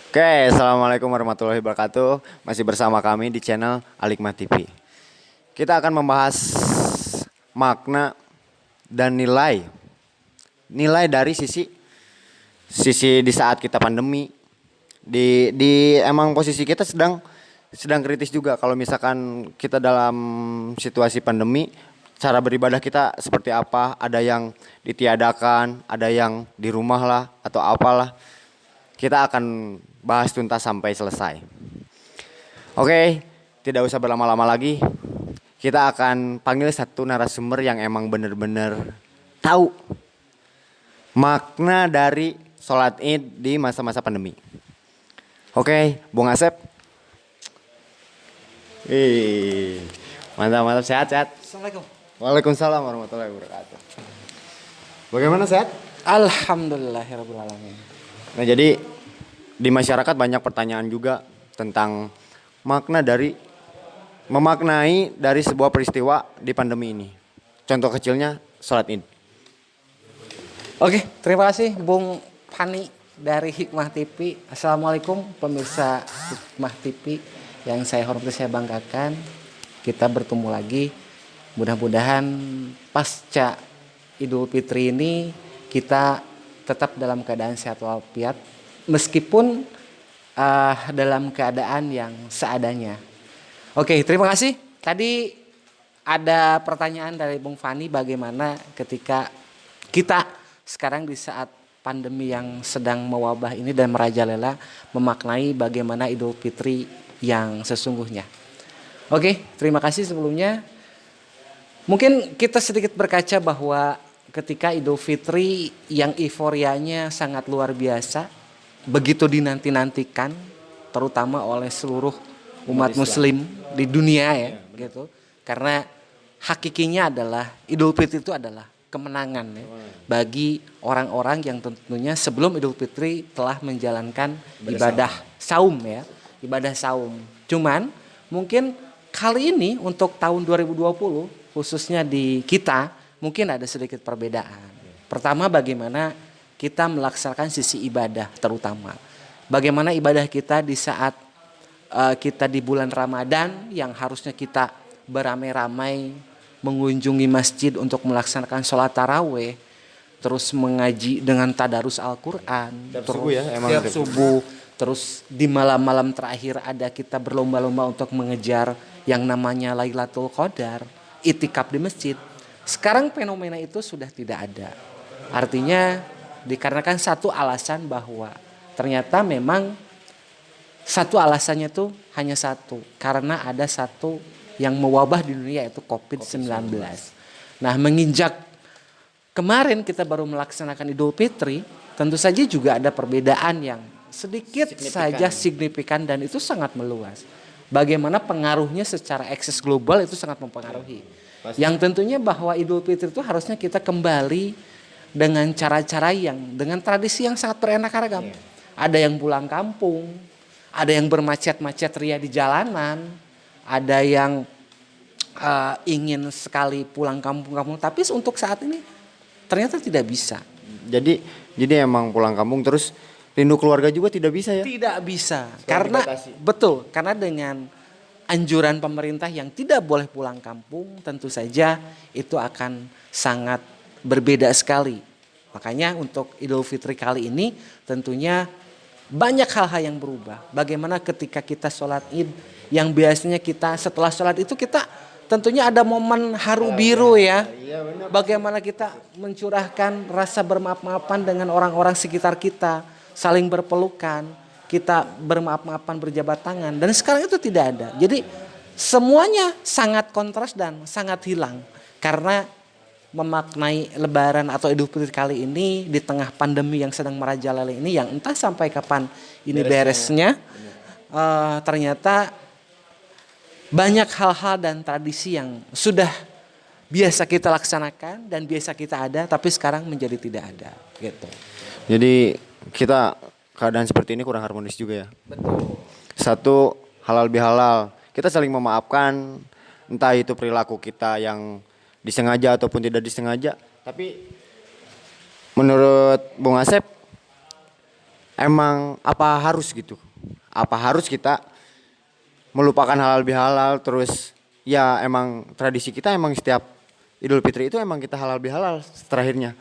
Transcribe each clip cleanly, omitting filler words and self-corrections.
Oke, assalamualaikum warahmatullahi wabarakatuh. Masih bersama kami di channel Alikma TV. Kita akan membahas makna dan nilai dari sisi di saat kita pandemi. Di emang posisi kita sedang kritis juga. Kalau misalkan kita dalam situasi pandemi, cara beribadah kita seperti apa? Ada yang ditiadakan, ada yang di rumah lah atau apalah. Kita akan bahas tuntas sampai selesai. Oke, tidak usah berlama-lama lagi. Kita akan panggil satu narasumber yang emang bener-bener tahu makna dari sholat id di masa-masa pandemi. Oke, Bung Asep. Mantap, sehat. Assalamualaikum. Waalaikumsalam warahmatullahi wabarakatuh. Bagaimana sehat? Alhamdulillahirrahmanirrahim. Nah, jadi di masyarakat banyak pertanyaan juga tentang memaknai dari sebuah peristiwa di pandemi ini. Contoh kecilnya sholat id. Oke, terima kasih Bung Fani dari Hikmah TV. Assalamualaikum pemirsa Hikmah TV yang saya hormati, saya banggakan. Kita bertemu lagi. Mudah-mudahan pasca Idul Fitri ini kita tetap dalam keadaan sehat walafiat, meskipun dalam keadaan yang seadanya. Oke, terima kasih. Tadi ada pertanyaan dari Bung Fani, bagaimana ketika kita sekarang di saat pandemi yang sedang mewabah ini dan merajalela memaknai bagaimana Idul Fitri yang sesungguhnya. Oke, terima kasih sebelumnya. Mungkin kita sedikit berkaca bahwa ketika Idul Fitri yang euforianya sangat luar biasa, begitu dinanti-nantikan, terutama oleh seluruh umat Muslim di dunia ya, gitu. Karena hakikinya adalah Idul Fitri itu adalah kemenangan ya, bagi orang-orang yang tentunya sebelum Idul Fitri telah menjalankan ibadah saum ya, ibadah saum. Cuman mungkin kali ini untuk tahun 2020 khususnya di kita mungkin ada sedikit perbedaan. Pertama, bagaimana kita melaksanakan sisi ibadah, terutama bagaimana ibadah kita di saat kita di bulan Ramadan yang harusnya kita beramai-ramai mengunjungi masjid untuk melaksanakan sholat taraweh, terus mengaji dengan tadarus Al-Quran, tiap subuh, terus di malam-malam terakhir ada kita berlomba-lomba untuk mengejar yang namanya Lailatul Qadar, itikaf di masjid. Sekarang fenomena itu sudah tidak ada. Artinya dikarenakan satu alasan bahwa ternyata memang satu alasannya itu hanya satu. Karena ada satu yang mewabah di dunia yaitu COVID-19. Nah, menginjak kemarin kita baru melaksanakan Idul Fitri, tentu saja juga ada perbedaan yang sedikit saja signifikan dan itu sangat meluas. Bagaimana pengaruhnya secara ekses global itu sangat mempengaruhi. Yang tentunya bahwa Idul Fitri itu harusnya kita kembali dengan cara-cara yang dengan tradisi yang sangat beraneka ragam. Ada yang pulang kampung, ada yang bermacet-macet ria di jalanan, ada yang ingin sekali pulang kampung-kampung, tapi untuk saat ini ternyata tidak bisa. Jadi emang pulang kampung terus rindu keluarga juga tidak bisa ya? Tidak bisa. Karena betul, karena dengan anjuran pemerintah yang tidak boleh pulang kampung, tentu saja itu akan sangat berbeda sekali. Makanya untuk Idul Fitri kali ini tentunya banyak hal-hal yang berubah. Bagaimana ketika kita sholat id, yang biasanya kita setelah sholat itu kita tentunya ada momen haru biru ya. Bagaimana kita mencurahkan rasa bermaaf-maafan dengan orang-orang sekitar kita, saling berpelukan, kita bermaaf-maafan, berjabat tangan. Dan sekarang itu tidak ada. Jadi semuanya sangat kontras dan sangat hilang. Karena memaknai Lebaran atau Idul Fitri kali ini di tengah pandemi yang sedang merajalela ini, yang entah sampai kapan ini beresnya, ternyata banyak hal-hal dan tradisi yang sudah biasa kita laksanakan dan biasa kita ada, tapi sekarang menjadi tidak ada gitu. Jadi kita keadaan seperti ini kurang harmonis juga ya. Betul. Satu, halal bihalal. Kita saling memaafkan, entah itu perilaku kita yang disengaja ataupun tidak disengaja. Tapi menurut Bung Asep, emang apa harus gitu? Apa harus kita melupakan halal bihalal terus ya emang tradisi kita emang setiap Idul Fitri itu emang kita halal bihalal terakhirnya.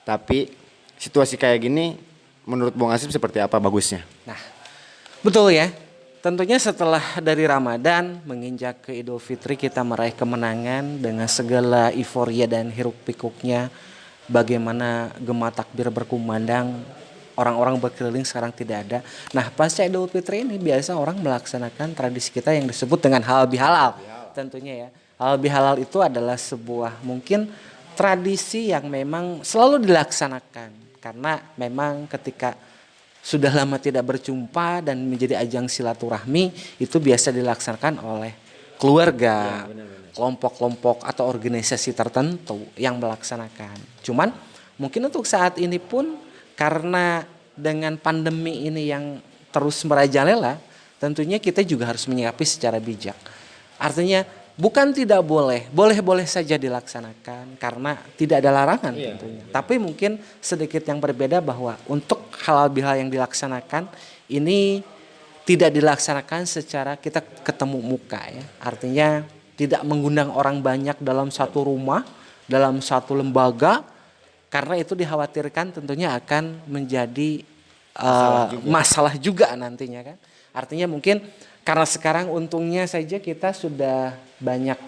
Tapi situasi kayak gini menurut Bung Asip seperti apa bagusnya? Nah, betul ya. Tentunya setelah dari Ramadan menginjak ke Idul Fitri kita meraih kemenangan dengan segala euforia dan hiruk pikuknya. Bagaimana gema takbir berkumandang, orang-orang berkeliling sekarang tidak ada. Nah, pasca Idul Fitri ini biasa orang melaksanakan tradisi kita yang disebut dengan halal bihalal. Tentunya ya. Halal bihalal itu adalah sebuah mungkin tradisi yang memang selalu dilaksanakan karena memang ketika sudah lama tidak berjumpa dan menjadi ajang silaturahmi itu biasa dilaksanakan oleh keluarga, kelompok-kelompok atau organisasi tertentu yang melaksanakan. Cuman mungkin untuk saat ini pun karena dengan pandemi ini yang terus merajalela, tentunya kita juga harus menyikapi secara bijak. Artinya bukan tidak boleh, boleh-boleh saja dilaksanakan karena tidak ada larangan tentunya. Tapi mungkin sedikit yang berbeda bahwa untuk halal bihalal yang dilaksanakan ini tidak dilaksanakan secara kita ketemu muka ya. Artinya tidak mengundang orang banyak dalam satu rumah, dalam satu lembaga karena itu dikhawatirkan tentunya akan menjadi masalah juga nantinya kan. Artinya mungkin karena sekarang untungnya saja kita sudah banyak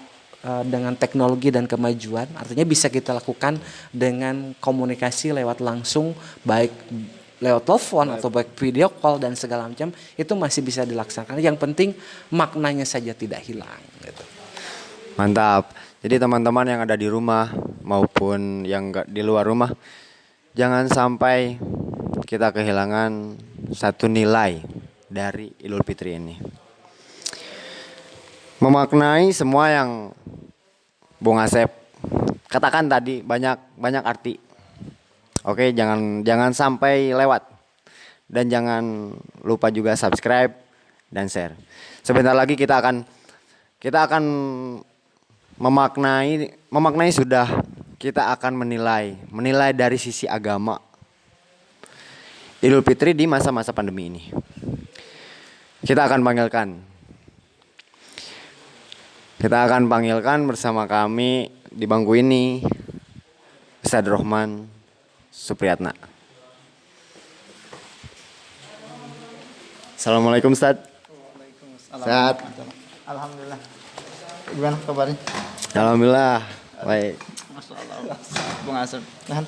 dengan teknologi dan kemajuan, artinya bisa kita lakukan dengan komunikasi lewat langsung, baik lewat telepon atau baik video call dan segala macam, itu masih bisa dilaksanakan. Yang penting maknanya saja tidak hilang. Gitu. Mantap. Jadi teman-teman yang ada di rumah maupun yang di luar rumah, jangan sampai kita kehilangan satu nilai dari Idul Fitri ini. Memaknai semua yang Bung Asep katakan tadi banyak arti. Oke, jangan sampai lewat. Dan jangan lupa juga subscribe dan share. Sebentar lagi kita akan memaknai sudah, kita akan menilai dari sisi agama Idul Fitri di masa-masa pandemi ini. Kita akan panggilkan bersama kami di bangku ini Ustadz Rohman Supriyatna. Assalamualaikum Ustadz. Waalaikumsalam. Sehat? Alhamdulillah. Gimana kabarnya? Alhamdulillah baik. Masya Allah. Bung Asep. Nah,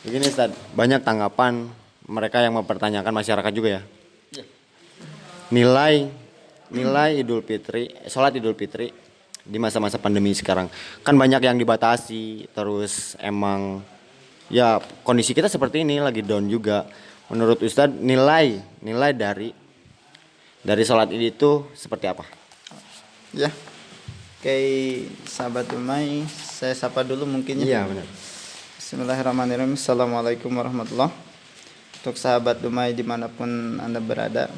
Begini Ustadz, banyak tanggapan mereka yang mempertanyakan masyarakat juga ya. Iya. Nilai Idul Fitri, sholat Idul Fitri di masa-masa pandemi sekarang kan banyak yang dibatasi, terus emang ya kondisi kita seperti ini lagi down juga. Menurut Ustadz nilai dari sholat Id itu seperti apa? Ya. Oke, sahabat Umay, saya sapa dulu mungkin ya. Iya benar. Bismillahirrahmanirrahim. Assalamualaikum warahmatullahi. Untuk sahabat Umay dimanapun Anda berada,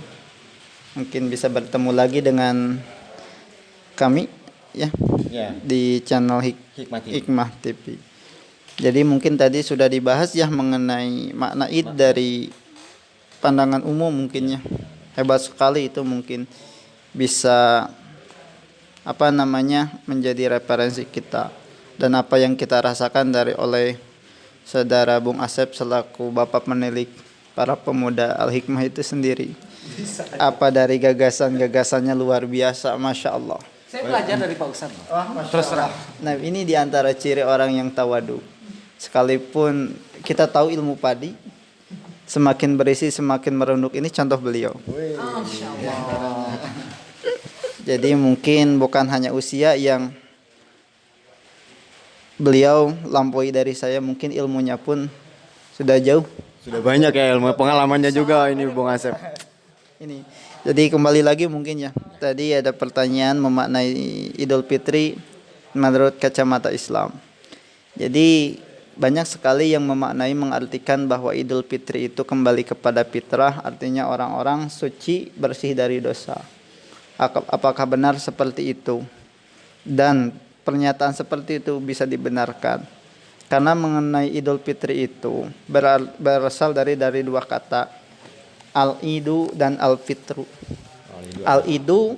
mungkin bisa bertemu lagi dengan kami ya di channel Hikmah TV. Jadi mungkin tadi sudah dibahas ya mengenai makna Id dari pandangan umum mungkin ya. Hebat sekali itu, mungkin bisa menjadi referensi kita dan apa yang kita rasakan oleh saudara Bung Asep selaku bapak menilik para pemuda Al-Hikmah itu sendiri. Apa dari gagasan-gagasannya luar biasa, Masya Allah. Saya belajar dari Pak Ustadz. Terus terang. Nah, ini diantara ciri orang yang tawadu. Sekalipun kita tahu ilmu padi semakin berisi semakin merunduk, ini contoh beliau. Jadi mungkin bukan hanya usia yang beliau lampaui dari saya, mungkin ilmunya pun sudah jauh. Sudah banyak ya ilmu pengalamannya juga ini Bung Asep. Ini. Jadi kembali lagi mungkin ya. Tadi ada pertanyaan memaknai Idul Fitri menurut kacamata Islam. Jadi banyak sekali yang mengartikan bahwa Idul Fitri itu kembali kepada fitrah, artinya orang-orang suci, bersih dari dosa. Apakah benar seperti itu? Dan pernyataan seperti itu bisa dibenarkan. Karena mengenai Idul Fitri itu berasal dari dua kata. Al-idu dan al-fitru. Al-idu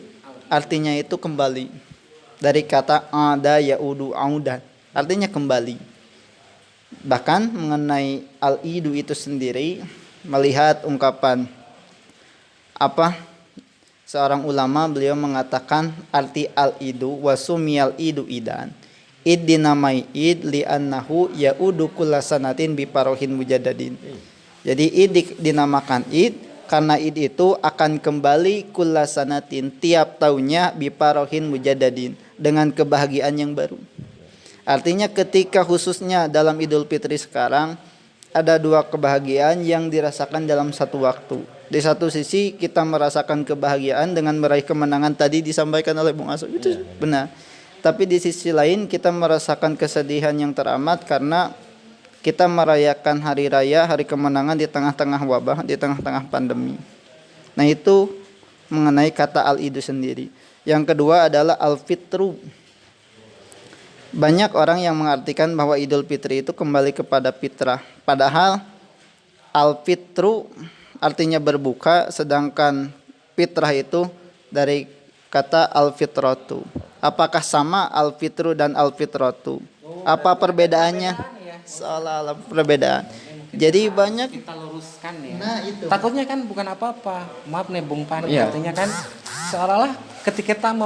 artinya itu kembali. Dari kata ada yaudu audan. Artinya kembali. Bahkan mengenai al-idu itu sendiri, melihat ungkapan seorang ulama, beliau mengatakan arti al-idu wasumiyal idu idan. Id dinamai id li'annahu yaudu kullasanatin biparohin mujaddadin. Jadi id dinamakan id karena id itu akan kembali kullasanatin tiap tahunnya biparohin mujaddadin dengan kebahagiaan yang baru. Artinya ketika khususnya dalam Idul Fitri sekarang ada dua kebahagiaan yang dirasakan dalam satu waktu. Di satu sisi kita merasakan kebahagiaan dengan meraih kemenangan tadi disampaikan oleh Bung Aso, itu benar. Tapi di sisi lain kita merasakan kesedihan yang teramat karena kita merayakan hari raya, hari kemenangan di tengah-tengah wabah, di tengah-tengah pandemi. Nah itu mengenai kata al-idu sendiri. Yang kedua adalah al-fitru. Banyak orang yang mengartikan bahwa Idul Fitri itu kembali kepada fitrah. Padahal al-fitru artinya berbuka, sedangkan fitrah itu dari kata al-fitratu. Apakah sama al-fitru dan al-fitratu? Apa perbedaannya? Seolah-olah perbedaan. Jadi banyak kita luruskan ya. Nah, itu. Takutnya kan bukan apa-apa. Maaf nih Bung Pani, artinya kan seolah-olah ketika kita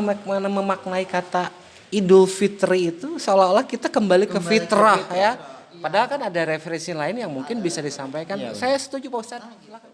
memaknai kata Idul Fitri itu seolah-olah kita kembali ke fitrah ya. Padahal kan ada referensi lain yang mungkin bisa disampaikan. Saya setuju Pak Ustadz. Silakan.